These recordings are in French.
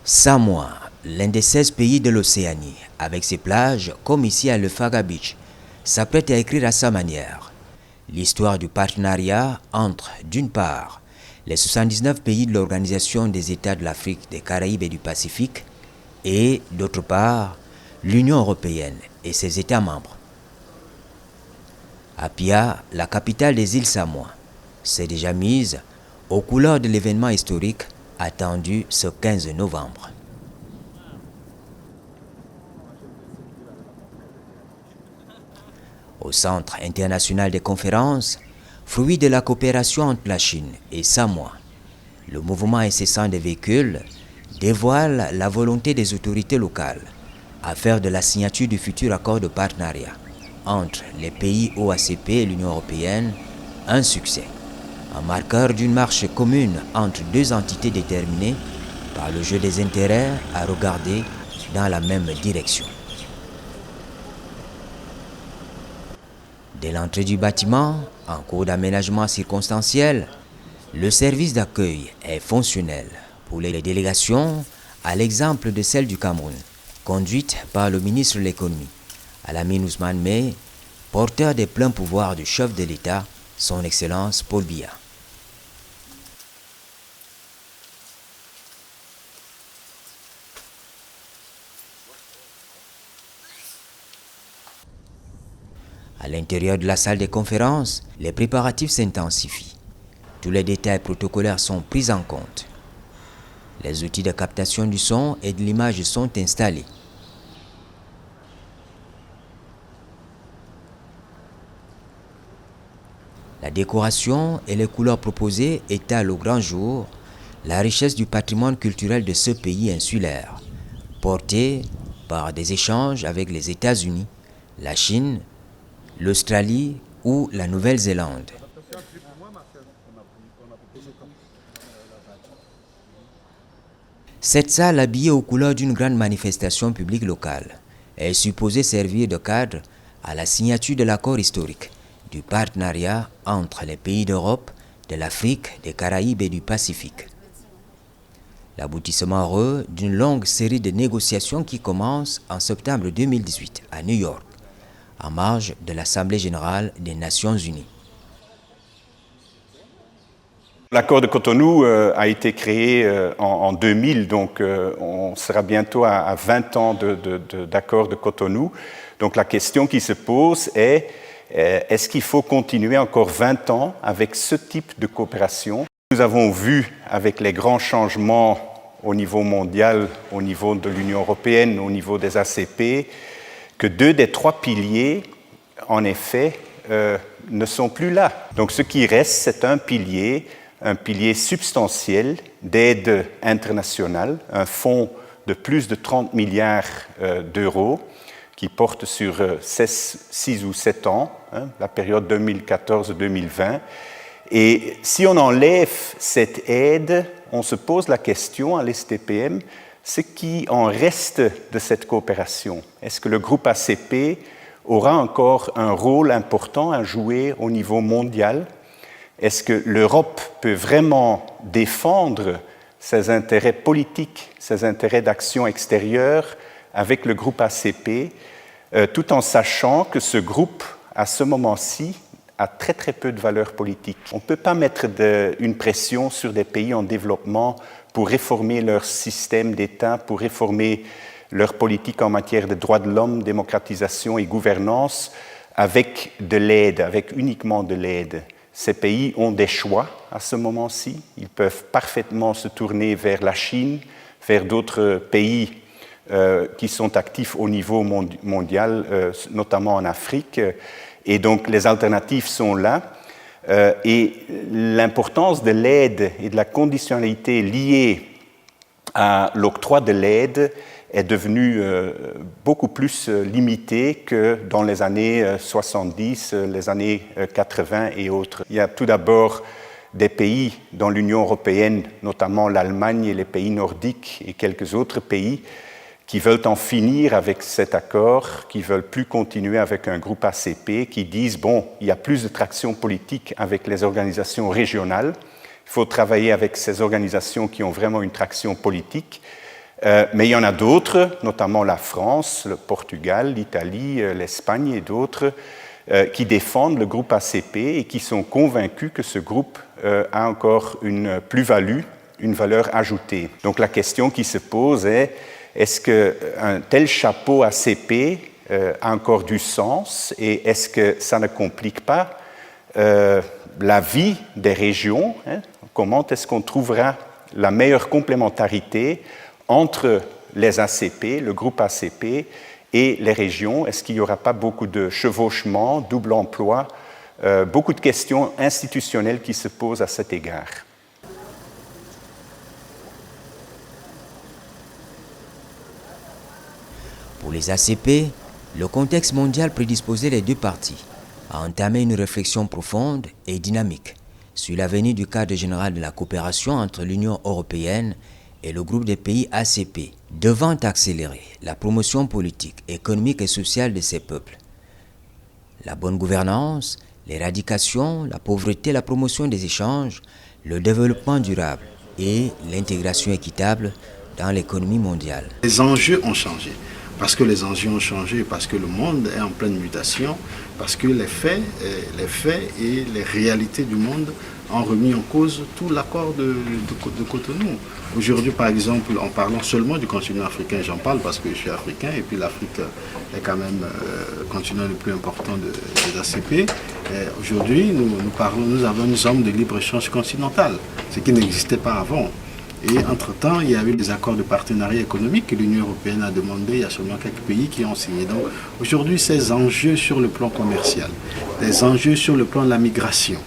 Samoa, l'un des 16 pays de l'Océanie, avec ses plages, comme ici à Lefaga Beach, s'apprête à écrire à sa manière l'histoire du partenariat entre, d'une part, les 79 pays de l'Organisation des États de l'Afrique, des Caraïbes et du Pacifique, et, d'autre part, l'Union européenne et ses États membres. Apia, la capitale des îles Samoa, s'est déjà mise aux couleurs de l'événement historique attendu ce 15 novembre. Au Centre international des conférences, fruit de la coopération entre la Chine et Samoa, le mouvement incessant des véhicules dévoile la volonté des autorités locales à faire de la signature du futur accord de partenariat entre les pays OACP et l'Union européenne un succès, un marqueur d'une marche commune entre deux entités déterminées par le jeu des intérêts à regarder dans la même direction. Dès l'entrée du bâtiment, en cours d'aménagement circonstanciel, le service d'accueil est fonctionnel pour les délégations, à l'exemple de celle du Cameroun, conduite par le ministre de l'économie, Alamine Ousmane Mey, porteur des pleins pouvoirs du chef de l'État, son Excellence Paul Biya. À l'intérieur de la salle des conférences, les préparatifs s'intensifient. Tous les détails protocolaires sont pris en compte. Les outils de captation du son et de l'image sont installés. La décoration et les couleurs proposées étalent au grand jour la richesse du patrimoine culturel de ce pays insulaire, porté par des échanges avec les États-Unis, la Chine, l'Australie ou la Nouvelle-Zélande. Cette salle, habillée aux couleurs d'une grande manifestation publique locale, est supposée servir de cadre à la signature de l'accord historique du partenariat entre les pays d'Europe, de l'Afrique, des Caraïbes et du Pacifique. L'aboutissement heureux d'une longue série de négociations qui commence en septembre 2018 à New York, en marge de l'Assemblée générale des Nations unies. L'accord de Cotonou a été créé en 2000, donc on sera bientôt à 20 ans d'accord de Cotonou. Donc la question qui se pose est, est-ce qu'il faut continuer encore 20 ans avec ce type de coopération? Nous avons vu avec les grands changements au niveau mondial, au niveau de l'Union européenne, au niveau des ACP, que 2 des 3 piliers, en effet, ne sont plus là. Donc ce qui reste, c'est un pilier substantiel d'aide internationale, un fonds de plus de 30 milliards d'euros qui porte sur 6 ou 7 ans, la période 2014-2020. Et si on enlève cette aide, on se pose la question à l'STPM, ce qui en reste de cette coopération. Est-ce que le groupe ACP aura encore un rôle important à jouer au niveau mondial? Est-ce que l'Europe peut vraiment défendre ses intérêts politiques, ses intérêts d'action extérieure avec le groupe ACP, tout en sachant que ce groupe, à ce moment-ci, a très très peu de valeur politique. On ne peut pas mettre une pression sur des pays en développement pour réformer leur système d'État, pour réformer leur politique en matière de droits de l'homme, démocratisation et gouvernance, avec de l'aide, avec uniquement de l'aide. Ces pays ont des choix à ce moment-ci. Ils peuvent parfaitement se tourner vers la Chine, vers d'autres pays qui sont actifs au niveau mondial, notamment en Afrique. Et donc les alternatives sont là. Et l'importance de l'aide et de la conditionnalité liée à l'octroi de l'aide est devenue beaucoup plus limitée que dans les années 70, les années 80 et autres. Il y a tout d'abord des pays dans l'Union européenne, notamment l'Allemagne et les pays nordiques et quelques autres pays, qui veulent en finir avec cet accord, qui ne veulent plus continuer avec un groupe ACP, qui disent, bon, il y a plus de traction politique avec les organisations régionales, il faut travailler avec ces organisations qui ont vraiment une traction politique, Mais il y en a d'autres, notamment la France, le Portugal, l'Italie, l'Espagne et d'autres, qui défendent le groupe ACP et qui sont convaincus que ce groupe a encore une plus-value, une valeur ajoutée. Donc la question qui se pose est-ce qu'un tel chapeau ACP a encore du sens et est-ce que ça ne complique pas la vie des régions, hein? Comment est-ce qu'on trouvera la meilleure complémentarité entre les ACP, le groupe ACP et les régions? Est-ce qu'il n'y aura pas beaucoup de chevauchements, double emploi, beaucoup de questions institutionnelles qui se posent à cet égard? Pour les ACP, le contexte mondial prédisposait les deux parties à entamer une réflexion profonde et dynamique sur l'avenir du cadre général de la coopération entre l'Union européenne et le groupe des pays ACP, devant accélérer la promotion politique, économique et sociale de ces peuples. La bonne gouvernance, l'éradication, la pauvreté, la promotion des échanges, le développement durable et l'intégration équitable dans l'économie mondiale. Les enjeux ont changé. Parce que les enjeux ont changé, parce que le monde est en pleine mutation, parce que les faits et les réalités du monde ont remis en cause tout l'accord de Cotonou. Aujourd'hui, par exemple, en parlant seulement du continent africain, j'en parle parce que je suis africain et puis l'Afrique est quand même le continent le plus important des ACP. Aujourd'hui, nous avons une zone de libre-échange continentale, ce qui n'existait pas avant. Et entre-temps, il y a eu des accords de partenariat économique que l'Union européenne a demandé. Il y a seulement quelques pays qui ont signé. Donc aujourd'hui, ces enjeux sur le plan commercial, des enjeux sur le plan de la migration,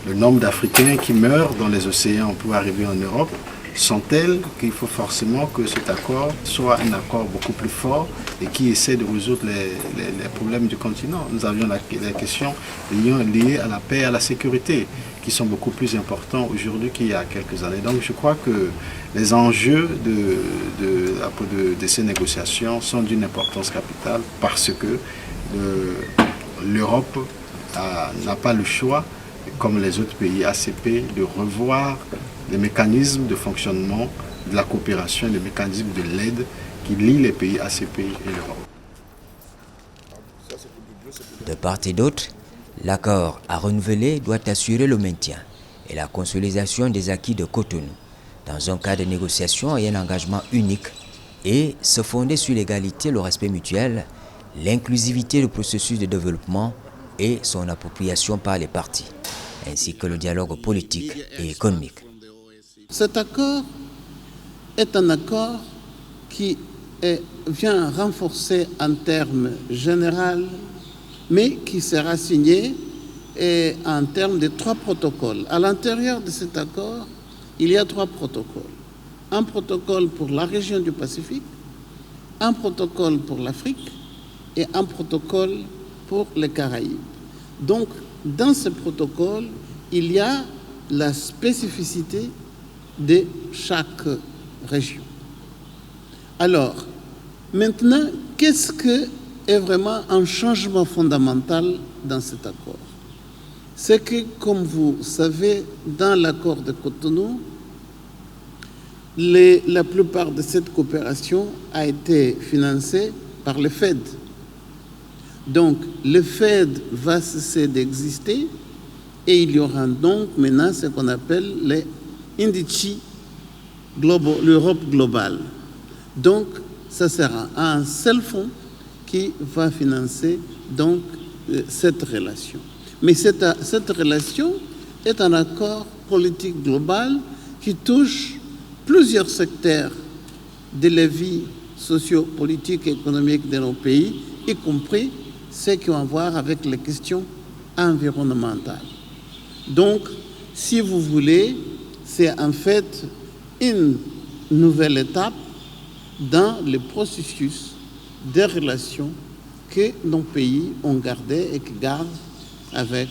le nombre d'Africains qui meurent dans les océans pour arriver en Europe, sont tels qu'il faut forcément que cet accord soit un accord beaucoup plus fort et qui essaie de résoudre les problèmes du continent. Nous avions les questions liées à la paix et à la sécurité, qui sont beaucoup plus importants aujourd'hui qu'il y a quelques années. Donc je crois que les enjeux de ces négociations sont d'une importance capitale parce que l'Europe n'a pas le choix, comme les autres pays ACP, de revoir les mécanismes de fonctionnement de la coopération, les mécanismes de l'aide qui lient les pays ACP et l'Europe. De part et d'autre, l'accord à renouveler doit assurer le maintien et la consolidation des acquis de Cotonou dans un cadre de négociation et un engagement unique et se fonder sur l'égalité, le respect mutuel, l'inclusivité du processus de développement et son appropriation par les parties, ainsi que le dialogue politique et économique. Cet accord est un accord qui vient renforcer en termes généraux, mais qui sera signé en termes de 3 protocoles. À l'intérieur de cet accord, il y a 3 protocoles. Un protocole pour la région du Pacifique, un protocole pour l'Afrique et un protocole pour les Caraïbes. Donc, dans ce protocole, il y a la spécificité de chaque région. Alors, maintenant, qu'est-ce que est vraiment un changement fondamental dans cet accord? C'est que, comme vous savez, dans l'accord de Cotonou, la plupart de cette coopération a été financée par le FED. Donc, le FED va cesser d'exister et il y aura donc maintenant ce qu'on appelle les indici l'Europe globale. Donc, ça sera un seul fonds qui va financer donc cette relation. Mais cette relation est un accord politique global qui touche plusieurs secteurs de la vie socio-politique et économique de nos pays, y compris ceux qui ont à voir avec les questions environnementales. Donc, si vous voulez, c'est en fait une nouvelle étape dans le processus des relations que nos pays ont gardées et qui gardent avec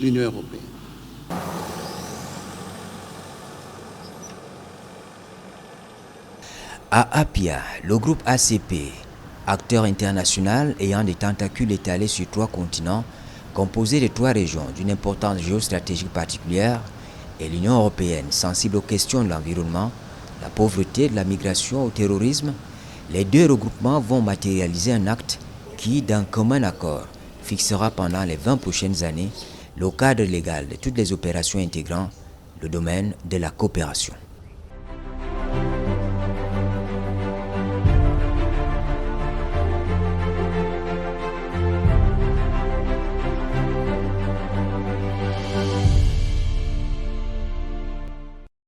l'Union européenne. À Apia, le groupe ACP, acteur international ayant des tentacules étalés sur 3 continents, composé de 3 régions d'une importance géostratégique particulière, et l'Union européenne, sensible aux questions de l'environnement, la pauvreté, de la migration au terrorisme, les deux regroupements vont matérialiser un acte qui, d'un commun accord, fixera pendant les 20 prochaines années le cadre légal de toutes les opérations intégrant le domaine de la coopération.